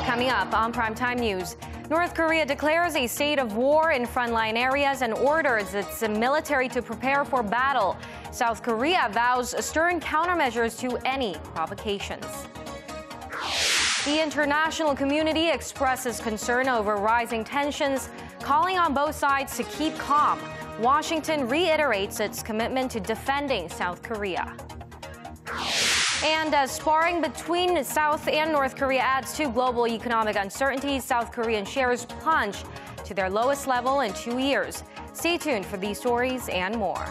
Coming up on Primetime News, North Korea declares a state of war in frontline areas and orders its military to prepare for battle. South Korea vows stern countermeasures to any provocations. The international community expresses concern over rising tensions, calling on both sides to keep calm. Washington reiterates its commitment to defending South Korea. And sparring between South and North Korea adds to global economic uncertainties. South Korean shares plunge to their lowest level in 2 years. Stay tuned for these stories and more.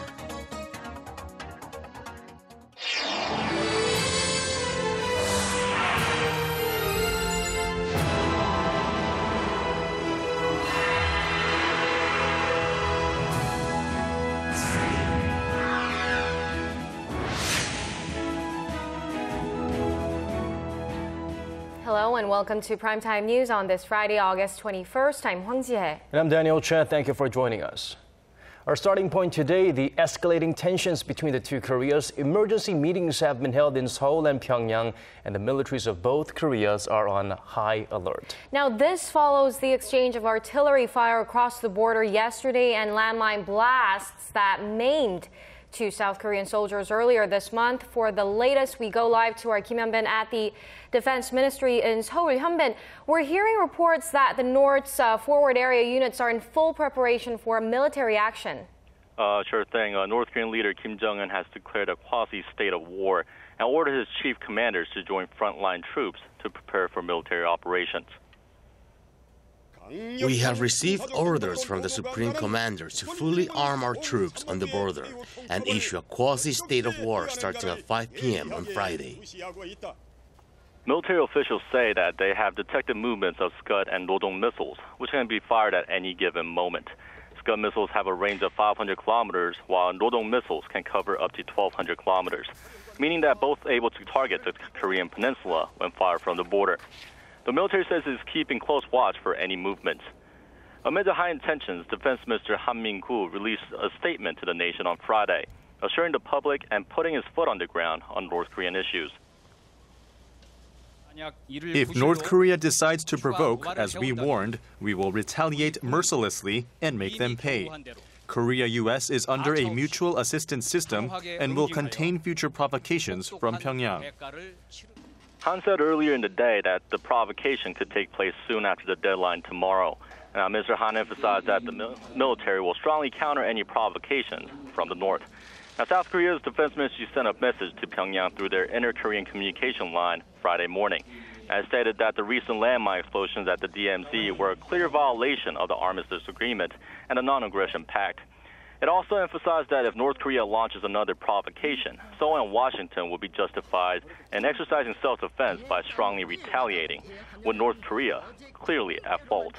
Hello and welcome to Primetime News on this Friday, August 21st. I'm Hwang Ji-hye. And I'm Daniel Choy. Thank you for joining us. Our starting point today, the escalating tensions between the two Koreas. Emergency meetings have been held in Seoul and Pyongyang, and the militaries of both Koreas are on high alert. Now, this follows the exchange of artillery fire across the border yesterday and landmine blasts that maimed two South Korean soldiers earlier this month. For the latest, we go live to our Kim Hyun-bin at the Defense Ministry in Seoul. Hyun-bin, we're hearing reports that the North's forward area units are in full preparation for military action. Sure thing. North Korean leader Kim Jong-un has declared a quasi-state of war and ordered his chief commanders to join frontline troops to prepare for military operations. We have received orders from the Supreme Commander to fully arm our troops on the border and issue a quasi-state of war starting at 5 p.m. on Friday. Military officials say that they have detected movements of Scud and Rodong missiles, which can be fired at any given moment. Scud missiles have a range of 500 kilometers, while Rodong missiles can cover up to 1,200 kilometers, meaning that both are able to target the Korean peninsula when fired from the border. The military says it is keeping close watch for any movements. Amid the high tensions, Defense Minister Han Min-gu released a statement to the nation on Friday, assuring the public and putting his foot on the ground on North Korean issues. If North Korea decides to provoke, as we warned, we will retaliate mercilessly and make them pay. Korea-US is under a mutual assistance system and will contain future provocations from Pyongyang. Han said earlier in the day that the provocation could take place soon after the deadline tomorrow. Now, Mr. Han emphasized that the military will strongly counter any provocations from the North. Now, South Korea's defense ministry sent a message to Pyongyang through their inter-Korean communication line Friday morning. It stated that the recent landmine explosions at the DMZ were a clear violation of the Armistice Agreement and the Non-Aggression Pact. It also emphasized that if North Korea launches another provocation, Seoul and Washington will be justified in exercising self-defense by strongly retaliating, with North Korea clearly at fault.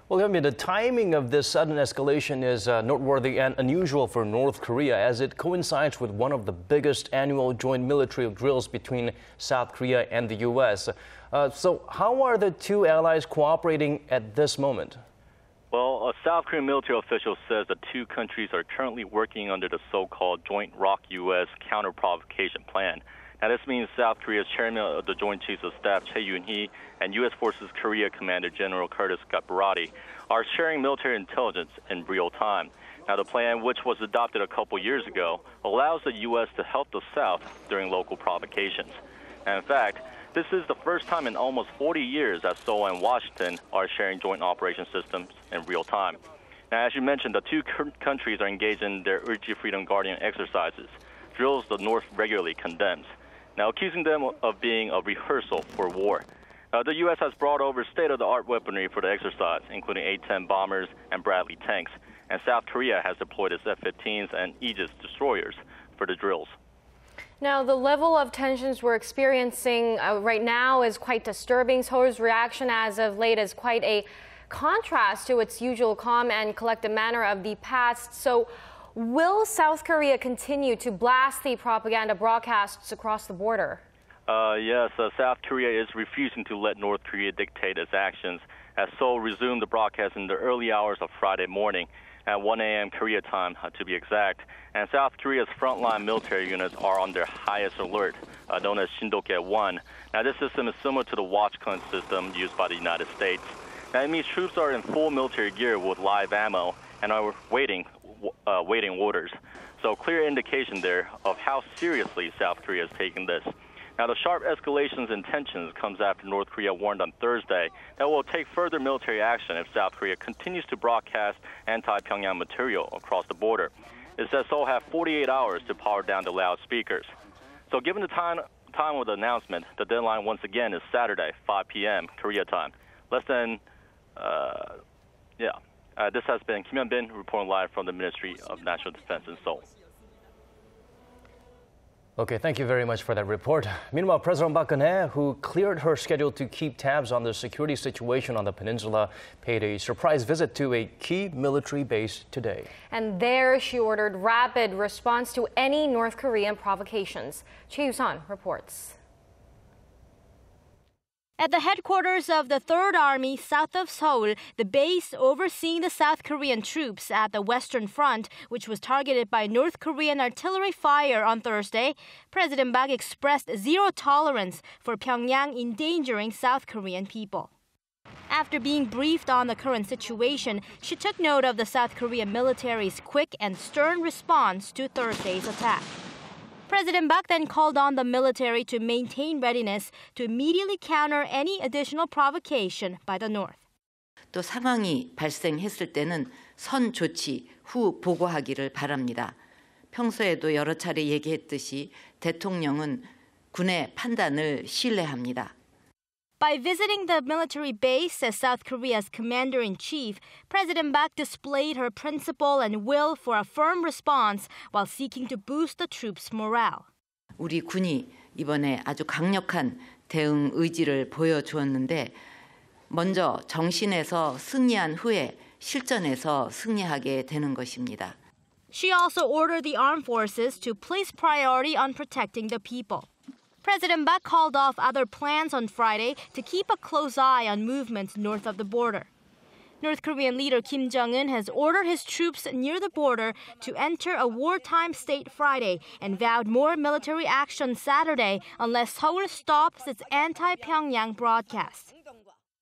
Well, I mean, the timing of this sudden escalation is noteworthy and unusual for North Korea, as it coincides with one of the biggest annual joint military drills between South Korea and the U.S. So how are the two allies cooperating at this moment? Well, a South Korean military official says the two countries are currently working under the so-called Joint ROK-U.S. counter-provocation plan. Now, this means South Korea's chairman of the Joint Chiefs of Staff, Choi Yoon-hee, and U.S. Forces Korea Commander General Curtis Scott-Barati are sharing military intelligence in real time. Now, the plan, which was adopted a couple years ago, allows the U.S. to help the South during local provocations. And in fact, this is the first time in almost 40 years that Seoul and Washington are sharing joint operation systems in real time. Now, as you mentioned, the two countries are engaged in their Urji Freedom Guardian exercises, drills the North regularly condemns, now accusing them of being a rehearsal for war. The U.S. has brought over state-of-the-art weaponry for the exercise, including A-10 bombers and Bradley tanks, and South Korea has deployed its F-15s and Aegis destroyers for the drills. Now, the level of tensions we're experiencing right now is quite disturbing. Seoul's reaction as of late is quite a contrast to its usual calm and collected manner of the past. So, will South Korea continue to blast the propaganda broadcasts across the border? Yes, South Korea is refusing to let North Korea dictate its actions, as Seoul resumed the broadcast in the early hours of Friday morning at 1 a.m. Korea time, to be exact. And South Korea's frontline military units are on their highest alert known as Shindoke-1. Now, this system is similar to the watch gun system used by the United States. Now, it means troops are in full military gear with live ammo and are waiting orders. So clear indication there of how seriously South Korea is taking this. Now, the sharp escalations in tensions comes after North Korea warned on Thursday that it will take further military action if South Korea continues to broadcast anti-Pyongyang material across the border. It says Seoul have 48 hours to power down the loudspeakers. So given the time of the announcement, the deadline once again is Saturday, 5 p.m. Korea time. This has been Kim Hyun-bin reporting live from the Ministry of National Defense in Seoul. Okay, thank you very much for that report. Meanwhile, President Park Geun-hye, who cleared her schedule to keep tabs on the security situation on the peninsula, paid a surprise visit to a key military base today. And there she ordered rapid response to any North Korean provocations. Choi Yoo-sun reports. At the headquarters of the 3rd Army south of Seoul, the base overseeing the South Korean troops at the Western Front, which was targeted by North Korean artillery fire on Thursday, President Park expressed zero tolerance for Pyongyang endangering South Korean people. After being briefed on the current situation, she took note of the South Korean military's quick and stern response to Thursday's attack. President Park then called on the military to maintain readiness to immediately counter any additional provocation by the North. 또 상황이 발생했을 때는 선 조치 후 보고하기를 바랍니다. 평소에도 여러 차례 얘기했듯이 대통령은 군의 판단을 신뢰합니다. By visiting the military base as South Korea's commander-in-chief, President Park displayed her principle and will for a firm response while seeking to boost the troops' morale. 우리 군이 이번에 아주 강력한 대응 의지를 보여주었는데 먼저 정신에서 승리한 후에 실전에서 승리하게 되는 것입니다. She also ordered the armed forces to place priority on protecting the people. President Park called off other plans on Friday to keep a close eye on movements north of the border. North Korean leader Kim Jong-un has ordered his troops near the border to enter a wartime state Friday and vowed more military action Saturday unless Seoul stops its anti-Pyongyang broadcast.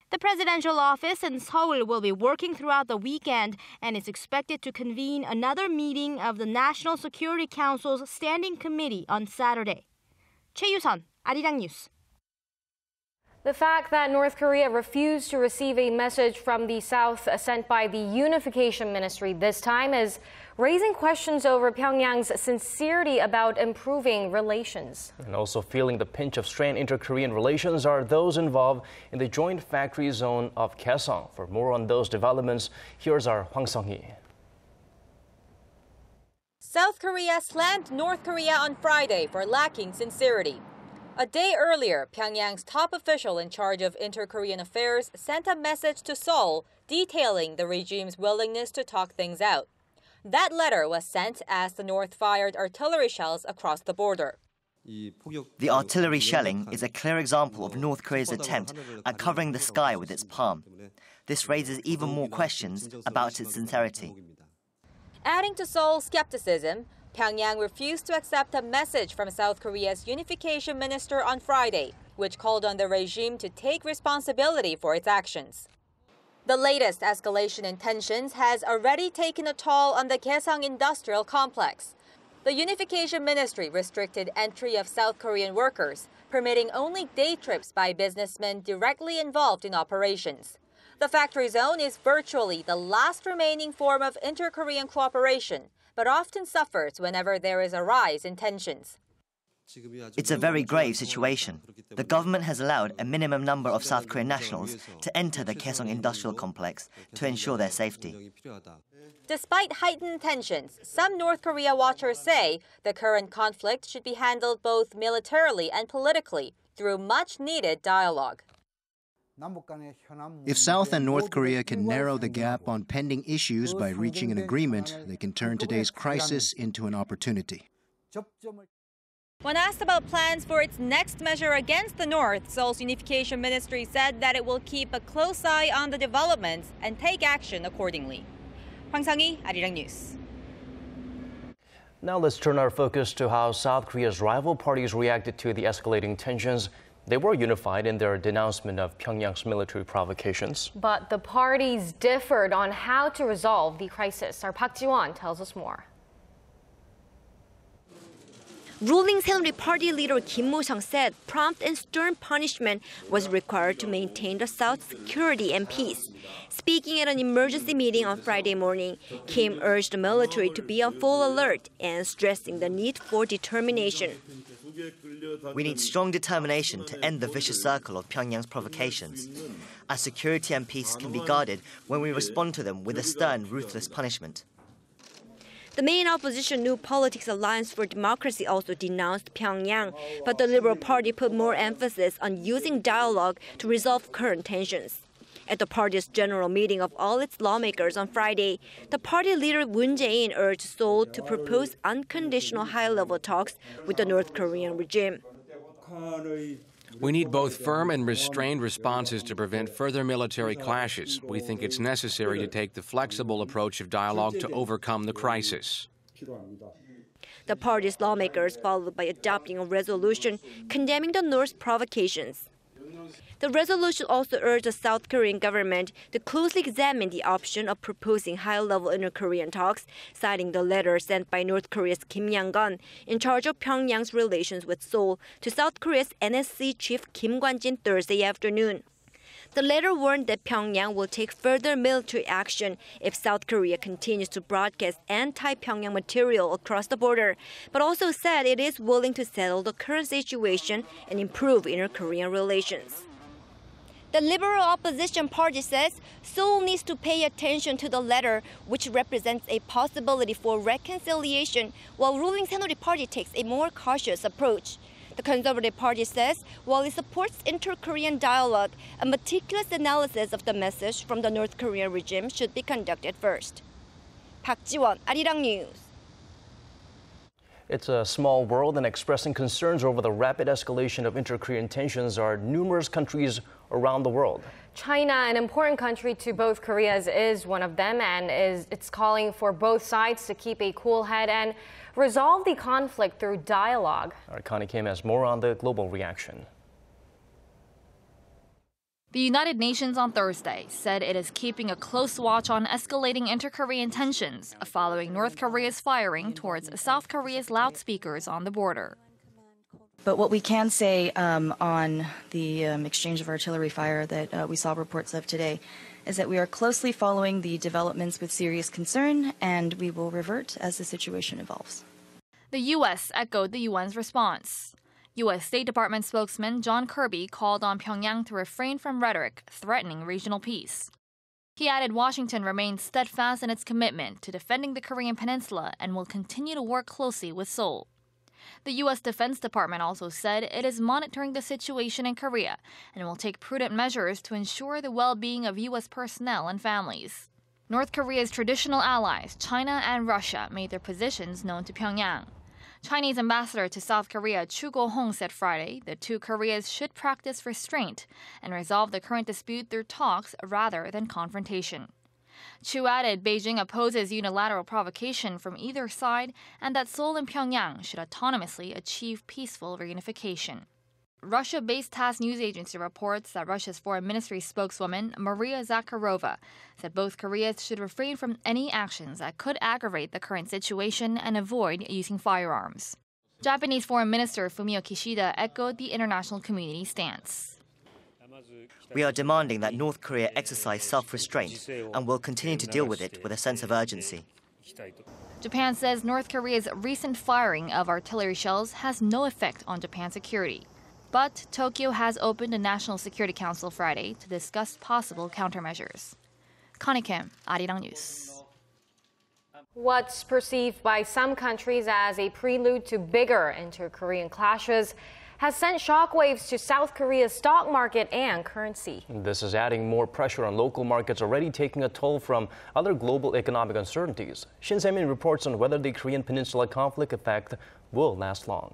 The presidential office in Seoul will be working throughout the weekend and is expected to convene another meeting of the National Security Council's Standing Committee on Saturday. Choi Yoo-sun, Arirang News. The fact that North Korea refused to receive a message from the South sent by the Unification Ministry this time is raising questions over Pyongyang's sincerity about improving relations. And also feeling the pinch of strained inter-Korean relations are those involved in the joint factory zone of Kaesong. For more on those developments, here's our Hwang Ji-hye. South Korea slammed North Korea on Friday for lacking sincerity. A day earlier, Pyongyang's top official in charge of inter-Korean affairs sent a message to Seoul detailing the regime's willingness to talk things out. That letter was sent as the North fired artillery shells across the border. The artillery shelling is a clear example of North Korea's attempt at covering the sky with its palm. This raises even more questions about its sincerity. Adding to Seoul's skepticism, Pyongyang refused to accept a message from South Korea's unification minister on Friday, which called on the regime to take responsibility for its actions. The latest escalation in tensions has already taken a toll on the Kaesong industrial complex. The unification ministry restricted entry of South Korean workers, permitting only day trips by businessmen directly involved in operations. The factory zone is virtually the last remaining form of inter-Korean cooperation, but often suffers whenever there is a rise in tensions. It's a very grave situation. The government has allowed a minimum number of South Korean nationals to enter the Kaesong industrial complex to ensure their safety. Despite heightened tensions, some North Korea watchers say the current conflict should be handled both militarily and politically through much-needed dialogue. If South and North Korea can narrow the gap on pending issues by reaching an agreement, they can turn today's crisis into an opportunity. When asked about plans for its next measure against the North, Seoul's unification ministry said that it will keep a close eye on the developments and take action accordingly. Hwang Ji-hye, Arirang News. Now let's turn our focus to how South Korea's rival parties reacted to the escalating tensions. They were unified in their denouncement of Pyongyang's military provocations. But the parties differed on how to resolve the crisis. Our Park Ji-won tells us more. Ruling Saenuri Party leader Kim Mo-sung said prompt and stern punishment was required to maintain the South's security and peace. Speaking at an emergency meeting on Friday morning, Kim urged the military to be on full alert and stressing the need for determination. We need strong determination to end the vicious circle of Pyongyang's provocations. Our security and peace can be guarded when we respond to them with a stern, ruthless punishment. The main opposition New Politics Alliance for Democracy also denounced Pyongyang, but the Liberal Party put more emphasis on using dialogue to resolve current tensions. At the party's general meeting of all its lawmakers on Friday, the party leader Moon Jae-in urged Seoul to propose unconditional high-level talks with the North Korean regime. We need both firm and restrained responses to prevent further military clashes. We think it's necessary to take the flexible approach of dialogue to overcome the crisis. The party's lawmakers followed by adopting a resolution condemning the North's provocations. The resolution also urged the South Korean government to closely examine the option of proposing high-level inter-Korean talks, citing the letter sent by North Korea's Kim Yang-gun, in charge of Pyongyang's relations with Seoul, to South Korea's NSC chief Kim Kwan-jin Thursday afternoon. The letter warned that Pyongyang will take further military action if South Korea continues to broadcast anti-Pyongyang material across the border, but also said it is willing to settle the current situation and improve inter-Korean relations. The Liberal Opposition Party says Seoul needs to pay attention to the letter, which represents a possibility for reconciliation, while ruling Saenuri Party takes a more cautious approach. The Conservative Party says while it supports inter-Korean dialogue, a meticulous analysis of the message from the North Korean regime should be conducted first. Park Ji-won, Arirang News. It's a small world, and expressing concerns over the rapid escalation of inter-Korean tensions are numerous countries around the world. China, an important country to both Koreas, is one of them, and it's calling for both sides to keep a cool head and resolve the conflict through dialogue. Our Connie Kim has more on the global reaction. The United Nations on Thursday said it is keeping a close watch on escalating inter-Korean tensions following North Korea's firing towards South Korea's loudspeakers on the border. But what we can say on the exchange of artillery fire that we saw reports of today is that we are closely following the developments with serious concern, and we will revert as the situation evolves. The U.S. echoed the UN's response. U.S. State Department spokesman John Kirby called on Pyongyang to refrain from rhetoric threatening regional peace. He added Washington remains steadfast in its commitment to defending the Korean peninsula and will continue to work closely with Seoul. The U.S. Defense Department also said it is monitoring the situation in Korea and will take prudent measures to ensure the well-being of U.S. personnel and families. North Korea's traditional allies, China and Russia, made their positions known to Pyongyang. Chinese ambassador to South Korea Chu Go-hong said Friday the two Koreas should practice restraint and resolve the current dispute through talks rather than confrontation. Chu added Beijing opposes unilateral provocation from either side and that Seoul and Pyongyang should autonomously achieve peaceful reunification. Russia-based TASS news agency reports that Russia's foreign ministry spokeswoman Maria Zakharova said both Koreas should refrain from any actions that could aggravate the current situation and avoid using firearms. Japanese Foreign Minister Fumio Kishida echoed the international community stance. We are demanding that North Korea exercise self-restraint and will continue to deal with it with a sense of urgency. Japan says North Korea's recent firing of artillery shells has no effect on Japan's security. But Tokyo has opened a National Security Council Friday to discuss possible countermeasures. Connie Kim, Arirang News. What's perceived by some countries as a prelude to bigger inter-Korean clashes has sent shockwaves to South Korea's stock market and currency. This is adding more pressure on local markets, already taking a toll from other global economic uncertainties. Shin Se-min reports on whether the Korean Peninsula conflict effect will last long.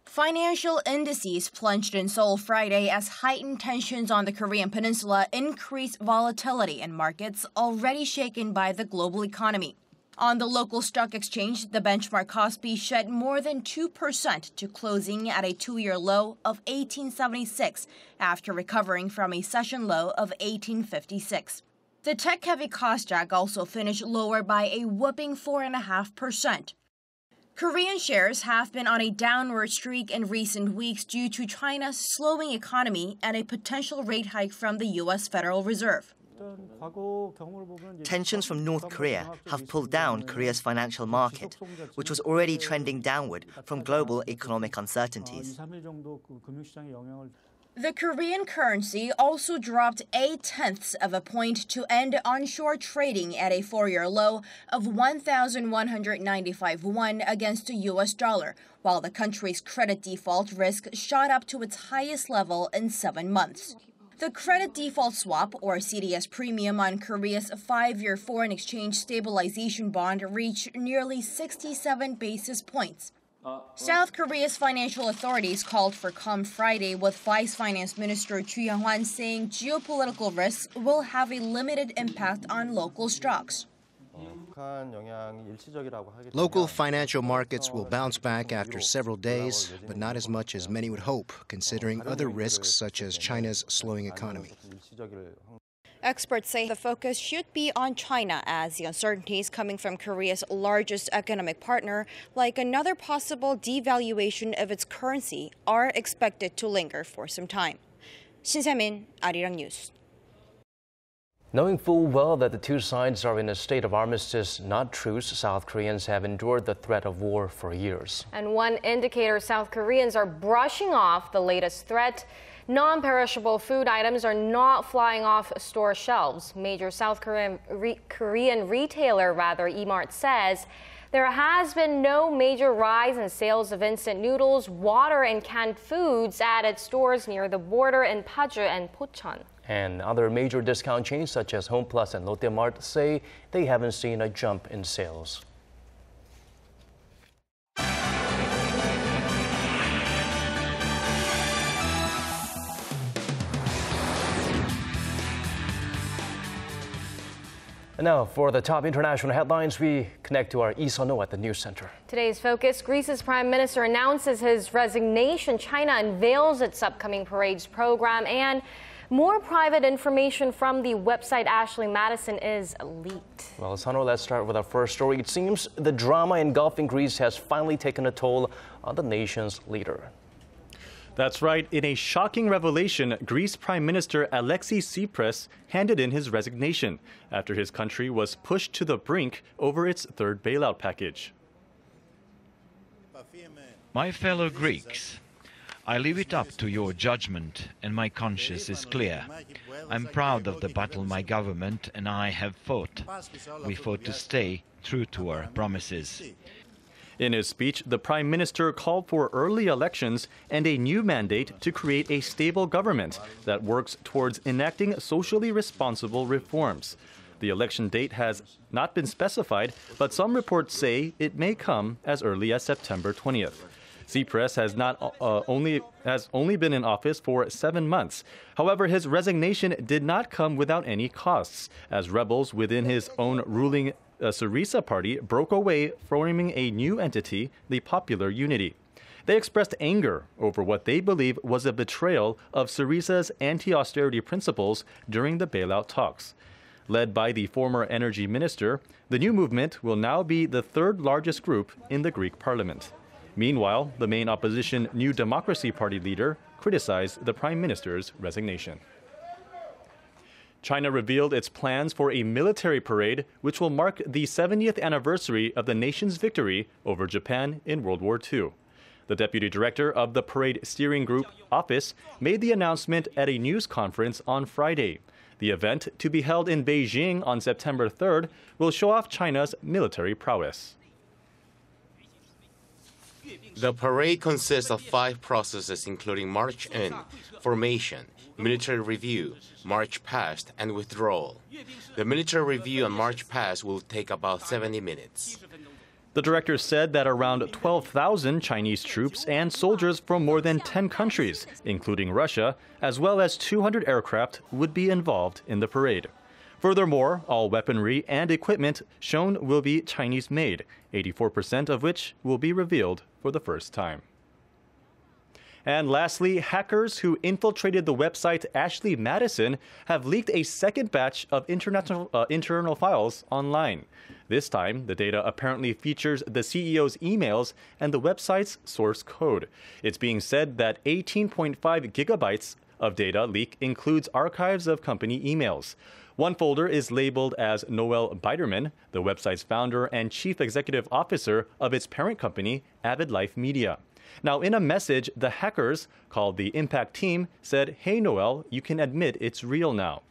Financial indices plunged in Seoul Friday as heightened tensions on the Korean Peninsula increased volatility in markets already shaken by the global economy. On the local stock exchange, the benchmark Kospi shed more than 2% to closing at a two-year low of 1876 after recovering from a session low of 1856. The tech-heavy Kosdaq also finished lower by a whopping 4.5%. Korean shares have been on a downward streak in recent weeks due to China's slowing economy and a potential rate hike from the U.S. Federal Reserve. Tensions from North Korea have pulled down Korea's financial market, which was already trending downward from global economic uncertainties. The Korean currency also dropped 0.8 of a point to end onshore trading at a four-year low of 1,195 won against the U.S. dollar, while the country's credit default risk shot up to its highest level in 7 months. The credit default swap, or CDS premium, on Korea's 5-year foreign exchange stabilization bond reached nearly 67 basis points. South Korea's financial authorities called for calm Friday, with Vice Finance Minister Chu Young-hwan saying geopolitical risks will have a limited impact on local stocks. Local financial markets will bounce back after several days, but not as much as many would hope, considering other risks such as China's slowing economy. Experts say the focus should be on China, as the uncertainties coming from Korea's largest economic partner, like another possible devaluation of its currency, are expected to linger for some time. Shin Se-min, Arirang News. Knowing full well that the two sides are in a state of armistice, not truce, South Koreans have endured the threat of war for years. And one indicator South Koreans are brushing off the latest threat. Non-perishable food items are not flying off store shelves. Major South Korean retailer, E-Mart, says there has been no major rise in sales of instant noodles, water, and canned foods at its stores near the border in Paju and Pocheon. And other major discount chains such as Home Plus and Lotte Mart say they haven't seen a jump in sales. And now, for the top international headlines, we connect to our Lee Sun-ho at the News Center. Today's focus: Greece's prime minister announces his resignation. China unveils its upcoming parades program, and more private information from the website Ashley Madison is leaked. Well, Sun-ho, let's start with our first story. It seems the drama engulfing Greece has finally taken a toll on the nation's leader. That's right. In a shocking revelation, Greece Prime Minister Alexis Tsipras handed in his resignation after his country was pushed to the brink over its third bailout package. My fellow Greeks, I leave it up to your judgment, and my conscience is clear. I'm proud of the battle my government and I have fought. We fought to stay true to our promises. In his speech, the Prime Minister called for early elections and a new mandate to create a stable government that works towards enacting socially responsible reforms. The election date has not been specified, but some reports say it may come as early as September 20th. Tsipras has only been in office for 7 months. However, his resignation did not come without any costs, as rebels within his own ruling Syriza party broke away, forming a new entity, the Popular Unity. They expressed anger over what they believe was a betrayal of Syriza's anti-austerity principles during the bailout talks. Led by the former energy minister, the new movement will now be the third largest group in the Greek parliament. Meanwhile, the main opposition New Democracy Party leader criticized the prime minister's resignation. China revealed its plans for a military parade which will mark the 70th anniversary of the nation's victory over Japan in World War II. The deputy director of the Parade Steering Group office made the announcement at a news conference on Friday. The event, to be held in Beijing on September 3rd, will show off China's military prowess. The parade consists of 5 processes, including march in, formation, military review, march past, and withdrawal. The military review and march past will take about 70 minutes. The director said that around 12,000 Chinese troops and soldiers from more than 10 countries, including Russia, as well as 200 aircraft, would be involved in the parade. Furthermore, all weaponry and equipment shown will be Chinese-made, 84% of which will be revealed for the first time. And lastly, hackers who infiltrated the website Ashley Madison have leaked a second batch of internal files online. This time, the data apparently features the CEO's emails and the website's source code. It's being said that 18.5 gigabytes of data leak includes archives of company emails. One folder is labeled as Noel Biderman, the website's founder and chief executive officer of its parent company, Avid Life Media. Now, in a message, the hackers, called the Impact Team, said, "Hey, Noel, you can admit it's real now."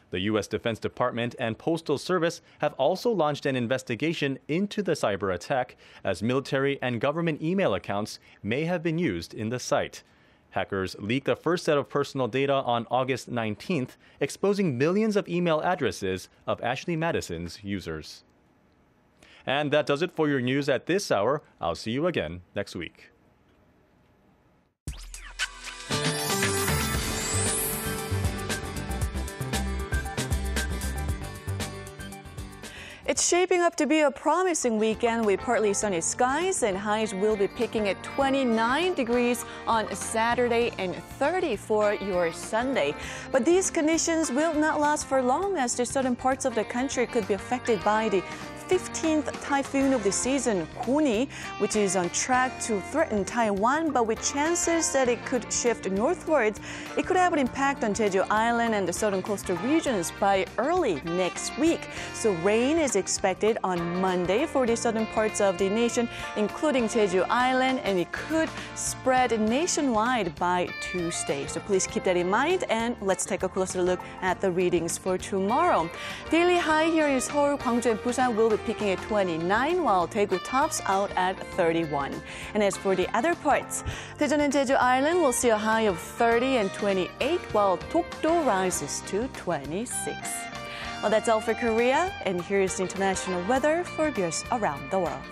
The U.S. Defense Department and Postal Service have also launched an investigation into the cyber attack, as military and government email accounts may have been used in the site. Hackers leaked the first set of personal data on August 19th, exposing millions of email addresses of Ashley Madison's users. And that does it for your news at this hour. I'll see you again next week. It's shaping up to be a promising weekend with partly sunny skies, and highs will be peaking at 29 degrees on Saturday and 30 for your Sunday. But these conditions will not last for long, as the southern parts of the country could be affected by the 15th typhoon of the season, Goni, which is on track to threaten Taiwan, but with chances that it could shift northwards. It could have an impact on Jeju Island and the southern coastal regions by early next week. So rain is expected on Monday for the southern parts of the nation, including Jeju Island, and it could spread nationwide by Tuesday. So please keep that in mind, and let's take a closer look at the readings for tomorrow. Daily high here in Seoul, Gwangju, and Busan will be peaking at 29, while Daegu tops out at 31. And as for the other parts, Daejeon and Jeju Island will see a high of 30 and 28, while Dokdo rises to 26. Well, that's all for Korea, and here's the international weather for viewers around the world.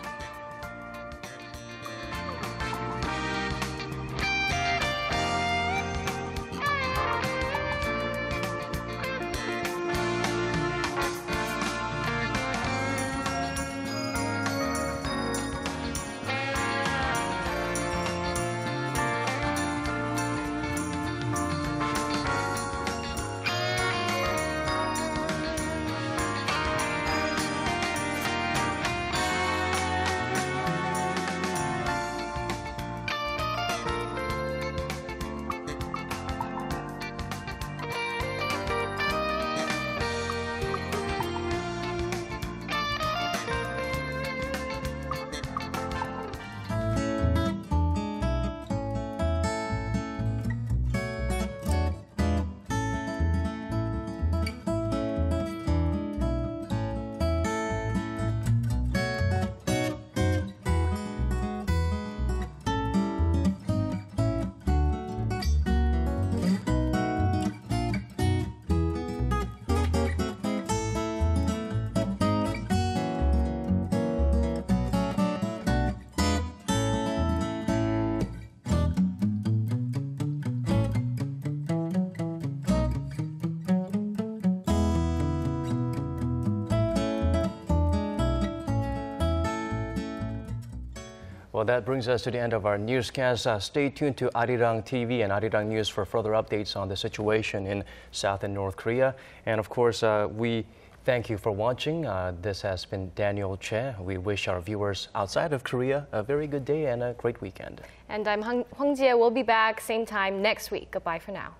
Well, that brings us to the end of our newscast. Stay tuned to Arirang TV and Arirang News for further updates on the situation in South and North Korea. And of course, we thank you for watching. This has been Daniel Choy. We wish our viewers outside of Korea a very good day and a great weekend. And I'm Hwang Ji-hye. We'll be back same time next week. Goodbye for now.